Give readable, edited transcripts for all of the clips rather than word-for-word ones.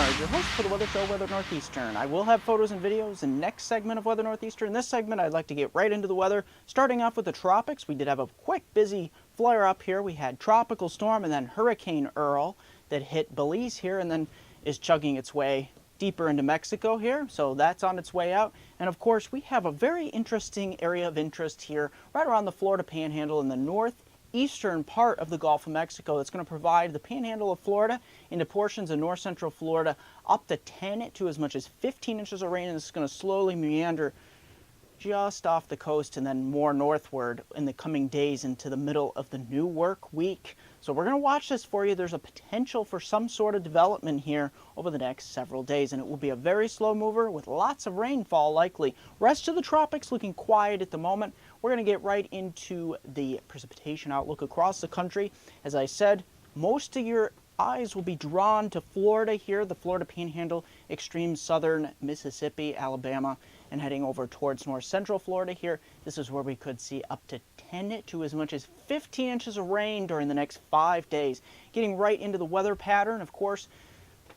Molnar, your host for the weather show Weather Northeastern. I will have photos and videos in the next segment of Weather Northeastern. In this segment, I'd like to get right into the weather, starting off with the tropics. We did have a quick, busy flare up here. We had tropical storm and then Hurricane Earl that hit Belize here and then is chugging its way deeper into Mexico here, so that's on its way out. And of course, we have a very interesting area of interest here right around the Florida Panhandle in the northeastern part of the Gulf of Mexico. That's going to provide the Panhandle of Florida into portions of north central Florida up to 10 to as much as 15 inches of rain, and this is going to slowly meander just off the coast and then more northward in the coming days into the middle of the new work week. So we're going to watch this for you. There's a potential for some sort of development here over the next several days, and it will be a very slow mover with lots of rainfall likely. Rest of the tropics looking quiet at the moment. We're going to get right into the precipitation outlook across the country. As I said, most of your eyes will be drawn to Florida here, the Florida Panhandle, extreme southern Mississippi, Alabama, and heading over towards north central Florida here. This is where we could see up to 10 to as much as 15 inches of rain during the next 5 days. Getting right into the weather pattern, of course,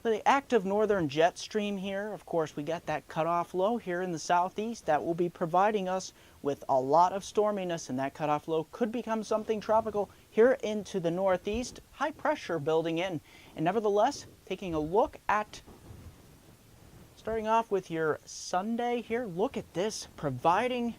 the active northern jet stream here, of course, we got that cutoff low here in the southeast that will be providing us with a lot of storminess, and that cutoff low could become something tropical here into the northeast. High pressure building in, and nevertheless, taking a look at starting off with your Sunday here, look at this, providing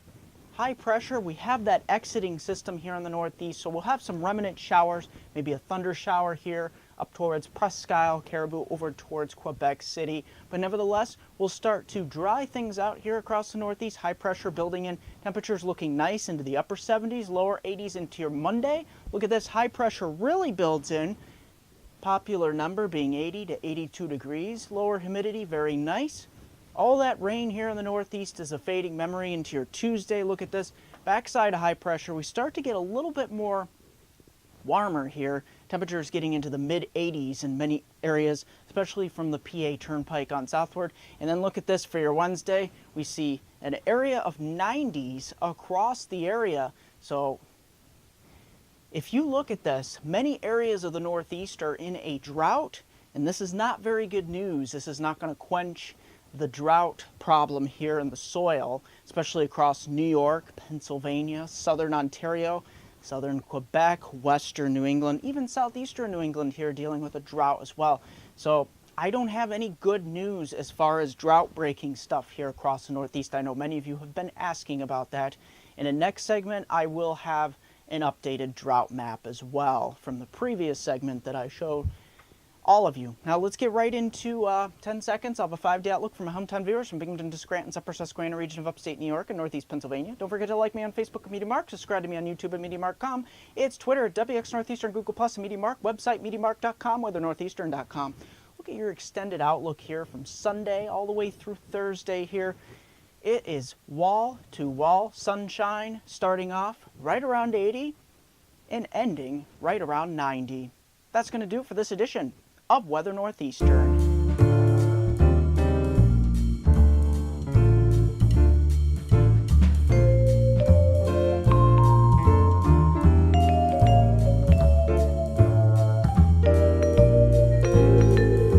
high pressure. We have that exiting system here in the northeast, so we'll have some remnant showers, maybe a thunder shower here up towards Presque Isle, Caribou, over towards Quebec City. But nevertheless, we'll start to dry things out here across the northeast. High pressure building in, temperatures looking nice into the upper 70s, lower 80s into your Monday. Look at this, high pressure really builds in. Popular number being 80 to 82 degrees. Lower humidity, very nice. All that rain here in the northeast is a fading memory into your Tuesday. Look at this, backside of high pressure. We start to get a little bit more warmer here. Temperatures getting into the mid 80s in many areas, especially from the PA Turnpike on southward. And then look at this for your Wednesday. We see an area of 90s across the area. So if you look at this, many areas of the northeast are in a drought, and this is not very good news. This is not going to quench the drought problem here in the soil, especially across New York, Pennsylvania, southern Ontario, southern Quebec, western New England, even southeastern New England here dealing with a drought as well. So I don't have any good news as far as drought breaking stuff here across the northeast. I know many of you have been asking about that. In the next segment, I will have an updated drought map as well from the previous segment that I showed all of you. Now let's get right into 10 seconds. I'll have a 5-day outlook for my hometown viewers from Binghamton to Scranton's Upper Susquehanna region of upstate New York and northeast Pennsylvania. Don't forget to like me on Facebook at MeteoMark, subscribe to me on YouTube at MeteoMark.com. It's Twitter at WX Northeastern, Google Plus, and MeteoMark, website MeteoMark.com, weathernortheastern.com. Look at your extended outlook here from Sunday all the way through Thursday here. It is wall to wall sunshine, starting off right around 80 and ending right around 90. That's going to do it for this edition of Weather Northeastern.